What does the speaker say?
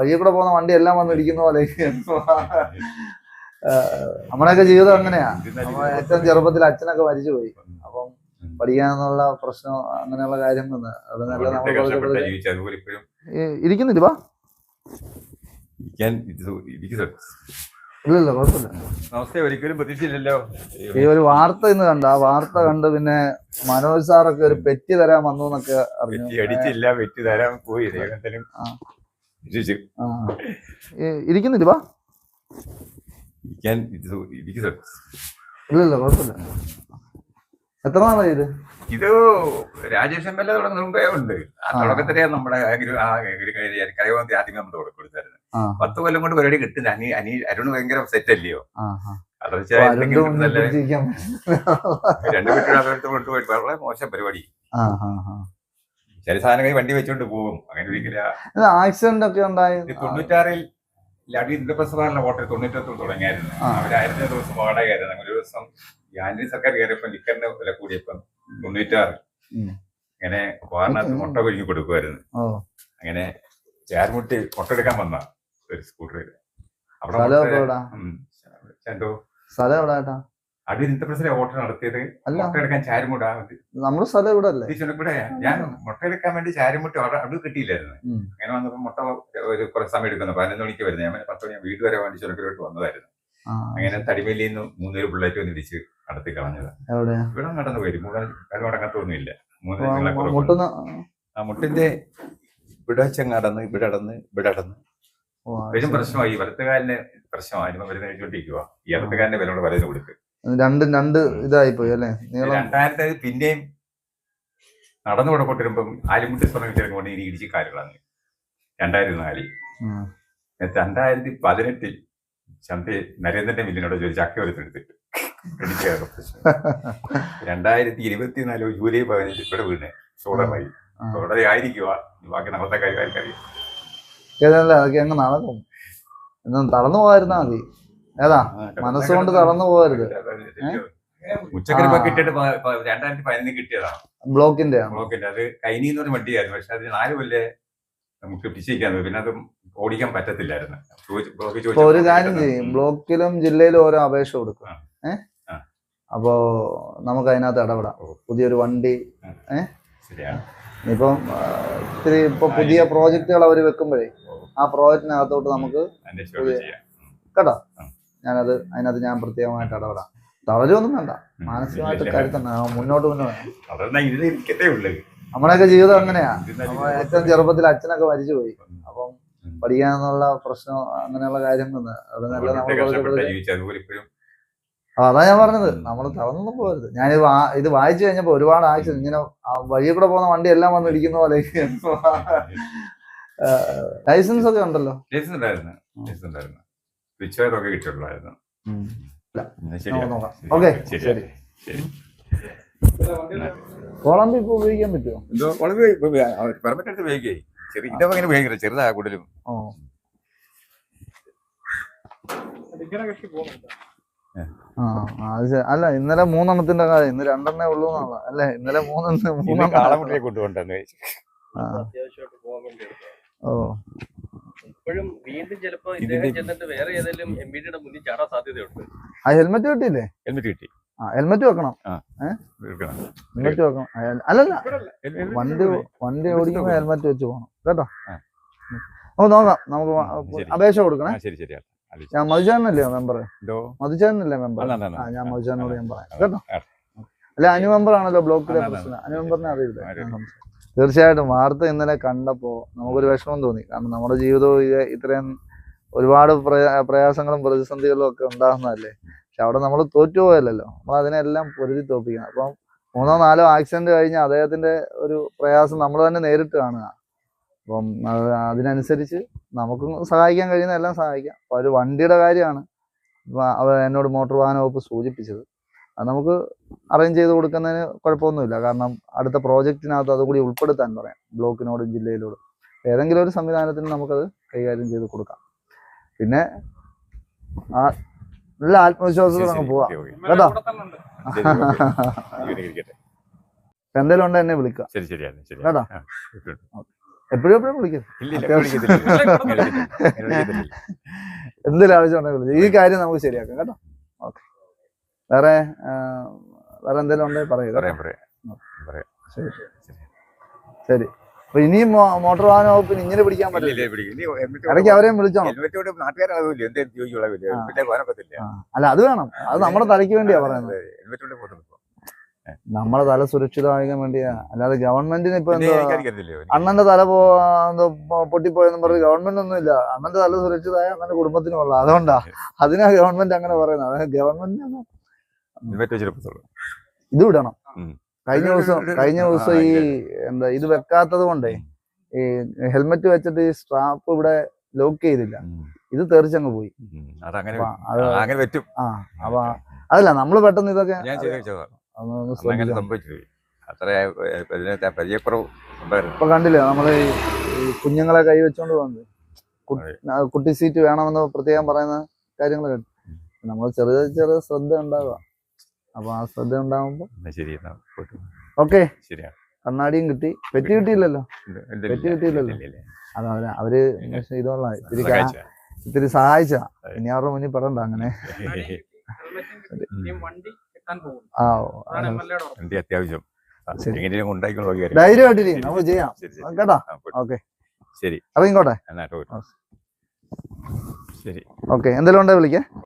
വഴിയിൽ കൂടെ പോകുന്ന വണ്ടി എല്ലാം വന്ന് ഇടിക്കുന്ന പോലെ നമ്മുടെയൊക്കെ ജീവിതം അങ്ങനെയാ. ഏറ്റവും ചെറുപ്പത്തിൽ അച്ഛനൊക്കെ മരിച്ചുപോയി. അപ്പം പഠിക്കാന്നുള്ള പ്രശ്നം അങ്ങനെയുള്ള കാര്യങ്ങൾ ഇരിക്കുന്നില്ല. ഇല്ലല്ലോ, കുഴപ്പമില്ല. നമസ്തേ. ഒരിക്കലും പ്രതീക്ഷയില്ലല്ലോ. ഈ ഒരു വാർത്ത ഇന്ന് കണ്ട, ആ വാർത്ത കണ്ട് പിന്നെ മനോജ് സാറൊക്കെ ഒരു പെറ്റി തരാൻ വന്നു എന്നൊക്കെ അറിഞ്ഞു. അടിച്ചില്ല, പെറ്റി തരാൻ പോയി. ഇരിക്കുന്നില്ല. ഇല്ലല്ലോ, കുഴപ്പമില്ല. എത്ര നാളായി ഇത്? ഇത് രാജേഷ് എം എൽ എ തുടങ്ങുന്ന മുമ്പേ ഉണ്ട്. ആ തുടക്കത്തിലെ നമ്മുടെ കരയോന്തി ആദ്യം നമ്മൾ കൊടുത്തായിരുന്നു. 10 കൊല്ലം കൊണ്ട് പരിപാടി കിട്ടുന്ന അരുണ് ഭയങ്കര സെറ്റ് അല്ലയോ. കൊണ്ടുപോയി വളരെ മോശം പരിപാടി. ചില സാധനങ്ങൾ വണ്ടി വെച്ചോണ്ട് പോകും. അങ്ങനെ ഒരിക്കലും ആക്സിഡന്റ് ഒക്കെ ഉണ്ടായി. 96-ൽ ലഡി ഇന്ദ്രപ്രസാദിന്റെ ഹോട്ടൽ 98 തുടങ്ങിയായിരുന്നു. അവർ 1000 ദിവസം വാടകയായിരുന്നു. ഒരു ദിവസം ആന്റണി സർക്കാർ കയറിയപ്പോ ലിക്കറിന്റെ വില കൂടിയപ്പം 96 അങ്ങനെ വാറിനകത്ത് മുട്ട കൊഴിഞ്ഞു കൊടുക്കുമായിരുന്നു. അങ്ങനെ ചേർമുട്ടി മുട്ട എടുക്കാൻ വന്ന ഒരു സ്കൂട്ടറിൽ അടി ഇന്ദ്രപ്രസാദ് ഹോട്ടൽ നടത്തിയത് മുട്ട എടുക്കാൻ ചാരുമുട്ട നമ്മുടെ സ്ഥലം ഇവിടെ അല്ലേ. ഇവിടെ ഞാൻ മുട്ട എടുക്കാൻ വേണ്ടി ചാരുമുട്ടി അത് കിട്ടിയില്ലായിരുന്നു. അങ്ങനെ വന്നപ്പോ മുട്ട ഒരു കുറച്ച് സമയം എടുക്കുന്നു. 11 മണിക്ക് വരുന്നത്. ഞാൻ 10 മണി വീട് വരെ വേണ്ടി ചുരക്കിലോട്ട് വന്നതായിരുന്നു. അങ്ങനെ തടിമേലിൽ നിന്ന് 3 ബുള്ളറ്റ് വന്ന് ഇടിച്ച് നടത്തി കളഞ്ഞത്. ഇവിടെ നടന്നു പോയി. അത് നടക്കത്തൊന്നുമില്ല. ആ മുട്ടിന്റെ ഇവിടെ ചെങ്ങടന്ന് ഇവിടെ അടന്ന് ഇവിടെ അടന്ന് വരും പ്രശ്നമായി. വലത്തുകാലിന് പ്രശ്നമായി. മരുന്ന് കഴിച്ചോണ്ടിരിക്കുക. ഈ ഇടത്തുകാലിന്റെ വിലയോട് മരുന്ന് കൊടുത്ത് രണ്ട് ഇതായി പോയി അല്ലേ. 2000 പിന്നെയും നടന്നു കൊടുക്കൊണ്ടിരുമ്പം ആലിമുട്ടി സ്വർണ്ണം കൊണ്ട് ഇനി ഇടിച്ച് കാലുകളാണ്. 2004 2018 ചന്തി നരേന്ദ്രന്റെ മില്ലിനോട് ഒരു ചക്ക എടുത്തിട്ട് എനിക്ക് പ്രശ്നം. 2024 ജൂലൈ 15 ഇവിടെ വീണ് സോളറായി. സോളറി ആയിരിക്കുക. ബാക്കി നമ്മളത്തെ കാര്യമായിരിക്കും. അതൊക്കെ അങ്ങ് നടക്കും. തളർന്നു പോകാതിരുന്നാ മതി. ഏതാ മനസ്സുകൊണ്ട് തളർന്നു പോകരുത്. ഉച്ചക്കരി കിട്ടിയിട്ട് 2015 കിട്ടിയതാണ്. ബ്ലോക്കിന്റെ അത് കൈനിന്ന് പറഞ്ഞ വണ്ടിയായിരുന്നു. പക്ഷെ അതിന് 4 കൊല്ലേ നമുക്ക് പിടിച്ചിരിക്കാൻ. പിന്നെ അത് ഓടിക്കാൻ പറ്റത്തില്ലായിരുന്നു. ഒരു കാര്യം ചെയ്യും, ബ്ലോക്കിലും ജില്ലയിലും ഓരോ അപേക്ഷ കൊടുക്കുക. അപ്പോ നമുക്ക് അതിനകത്ത് ഇടപെടാം. പുതിയൊരു വണ്ടി ഇപ്പം ഇപ്പൊ പുതിയ പ്രോജക്റ്റുകൾ അവർ വെക്കുമ്പോഴേ ആ പ്രോജക്റ്റിനകത്തോട്ട് നമുക്ക് കേട്ടോ അതിനകത്ത് ഞാൻ പ്രത്യേകമായിട്ട് ഇടപെടാം. തളരൊന്നും വേണ്ട, മാനസികമായിട്ട് കരുത്തന്നെ മുന്നോട്ട് നമ്മുടെയൊക്കെ ജീവിതം അങ്ങനെയാ. ഏറ്റവും ചെറുപ്പത്തിൽ അച്ഛനൊക്കെ മരിച്ചുപോയി. അപ്പം പഠിക്കാന്നുള്ള പ്രശ്നം അങ്ങനെയുള്ള കാര്യങ്ങൾ അതാ ഞാൻ പറഞ്ഞത്. നമ്മൾ തളർന്നൊന്നും പോകരുത്. ഞാൻ ഇത് വായിച്ചു കഴിഞ്ഞപ്പോ ഒരുപാട് ആക്സിഡന്റ് ഇങ്ങനെ വഴിയിൽ കൂടെ പോകുന്ന വണ്ടി എല്ലാം വന്ന് ഇടിക്കുന്ന പോലെ. ലൈസൻസ് ഒക്കെ ഉണ്ടല്ലോ. ഓക്കെ ശരി. കോളമ്പി ഇപ്പൊ ഉപയോഗിക്കാൻ പറ്റുമോ? ചെറുതാ കൂടുതലും. അല്ല ഇന്നലെ 3 കാര്യം, ഇന്ന് 2 ഉള്ളൂ എന്നാണ് അല്ലേ? ഇന്നലെ 3 കാളമുട്ടിയെ കൊണ്ടുപോകണ്ടെന്ന്. ഇപ്പോഴും വീണ്ടും ചിലപ്പോ ഇദ്ദേഹം ചെന്നിട്ട് വേറെ ഏതെങ്കിലും എംപിയുടെ മുന്നിൽ ചാടാൻ സാധ്യതയുണ്ട്. ആ ഹെൽമെറ്റ് കിട്ടിയില്ലേ? ഹെൽമെറ്റ് കിട്ടി. ഹെൽമെറ്റ് വെക്കണം. ഹെൽമെറ്റ് വെക്കണം. അല്ലല്ല, വണ്ടി ഓടിക്കുമ്പോ ഹെൽമെറ്റ് വെച്ച് പോകണം കേട്ടോ. നമുക്ക് നോക്കാം. നമുക്ക് അപേക്ഷ കൊടുക്കണേ. ഞാൻ മധുചാനല്ലേ മെമ്പർ? മധുചാനല്ലേ മെമ്പർ? ഞാൻ മധുചാനോട് ഞാൻ പറയാം കേട്ടോ. അല്ല അനു മെമ്പർ ആണല്ലോ ബ്ലോക്കിലെ പ്രസിഡന്റ്. അനു മെമ്പറിനെ അറിയില്ലേ? തീർച്ചയായിട്ടും വാർത്ത ഇന്നലെ കണ്ടപ്പോൾ നമുക്കൊരു വിഷമം തോന്നി. കാരണം നമ്മുടെ ജീവിതവും ഇത്രയും ഒരുപാട് പ്രയാസങ്ങളും പ്രതിസന്ധികളും ഒക്കെ ഉണ്ടാകുന്നതല്ലേ. പക്ഷെ അവിടെ നമ്മൾ തോറ്റുപോയല്ലോ. നമ്മൾ അതിനെല്ലാം പൊരുതി തോപ്പിക്കണം. അപ്പം 3-4 ആക്സിഡന്റ് കഴിഞ്ഞ് അദ്ദേഹത്തിന്റെ ഒരു പ്രയാസം നമ്മൾ തന്നെ നേരിട്ട് കാണുക. അപ്പം അതിനനുസരിച്ച് നമുക്കും സഹായിക്കാൻ കഴിയുന്ന എല്ലാം സഹായിക്കാം. അപ്പോൾ ഒരു വണ്ടിയുടെ കാര്യമാണ് എന്നോട് മോട്ടോർ വാഹന വകുപ്പ് സൂചിപ്പിച്ചത്. അത് നമുക്ക് അറേഞ്ച് ചെയ്ത് കൊടുക്കുന്നതിന് കുഴപ്പമൊന്നുമില്ല. കാരണം അടുത്ത പ്രോജക്റ്റിനകത്ത് അതുകൂടി ഉൾപ്പെടുത്താൻ പറയാം. ബ്ലോക്കിനോടും ജില്ലയിലോടും ഏതെങ്കിലും ഒരു സംവിധാനത്തിന് നമുക്കത് കൈകാര്യം ചെയ്ത് കൊടുക്കാം. പിന്നെ നല്ല ആത്മവിശ്വാസത്തോടെ നമുക്ക് പോവാം കേട്ടോ. എന്തെങ്കിലും ഉണ്ടെങ്കിൽ എന്നെ വിളിക്കാം കേട്ടോ. എപ്പോഴും വിളിക്കും. ഇല്ല വിളിക്കത്തില്ല. എന്തെങ്കിലും ആവശ്യം ഉണ്ടെങ്കിൽ വിളിക്കും. ഈ കാര്യം നമുക്ക് ശരിയാക്കാം കേട്ടോ. ഓക്കെ. വേറെ എന്തെങ്കിലും ഉണ്ടെങ്കിൽ പറയൂ. പറയാം. ശരി. അപ്പൊ ഇനിയും മോട്ടോർ വാഹന വകുപ്പിന് ഇങ്ങനെ പിടിക്കാൻ പറ്റില്ല. ഇടയ്ക്ക് അവരെയും വിളിച്ചോണം. അല്ല അത് വേണം. അത് നമ്മുടെ തലയ്ക്ക് വേണ്ടിയാ പറയുന്നത്. നമ്മളെ തല സുരക്ഷിതമാക്കാൻ വേണ്ടിയാ. അല്ലാതെ ഗവൺമെന്റിന് ഇപ്പൊ എന്തോ അണ്ണന്റെ തല പൊട്ടിപ്പോയെന്ന് പറഞ്ഞ് ഗവൺമെന്റ് ഒന്നും ഇല്ല. അണ്ണന്റെ തല സുരക്ഷിതമായ അണ്ണന്റെ കുടുംബത്തിനുള്ള. അതുകൊണ്ടാ അതിനാ ഗവൺമെന്റ് അങ്ങനെ പറയുന്നത്. അതായത് ഗവൺമെന്റിന് ഇത് വിടണം. കഴിഞ്ഞ ദിവസം ഈ എന്താ ഇത് വെക്കാത്തത് കൊണ്ടേ ഈ ഹെൽമെറ്റ് വെച്ചിട്ട് ഈ സ്ട്രാപ്പ് ഇവിടെ ലോക്ക് ചെയ്തില്ല. ഇത് തെറിച്ചങ്ങ് പോയി. അപ്പൊ അതല്ല നമ്മള് പെട്ടെന്ന് ഇതൊക്കെ ഇപ്പൊ കണ്ടില്ലേ നമ്മള് ഈ കുഞ്ഞുങ്ങളെ കൈ വെച്ചോണ്ട് പോകുന്നത്. കുട്ടി സീറ്റ് വേണമെന്ന് പ്രത്യേകം പറയുന്ന കാര്യങ്ങൾ കേട്ടു. നമ്മൾ ചെറിയ ശ്രദ്ധ ഉണ്ടാവുക. അപ്പൊ ആ ശ്രദ്ധ ഉണ്ടാവുമ്പോ ഓക്കെ. കണ്ണാടിയും കിട്ടി. പെറ്റി കിട്ടിയില്ലല്ലോ. അത് അവര് ഇതോളാം ഇത്തിരി സഹായിച്ച. ഇനി അവരുടെ മുന്നിൽ പെടണ്ട അങ്ങനെ. അത്യാവശ്യം ധൈര്യമായിട്ടിരിക്കും. നമുക്ക് ചെയ്യാം കേട്ടോ. ഓക്കെ ശരി. ഇറങ്ങിക്കോട്ടെ. ശരി. ഓക്കെ. എന്തെങ്കിലും ഉണ്ടേ വിളിക്കേ.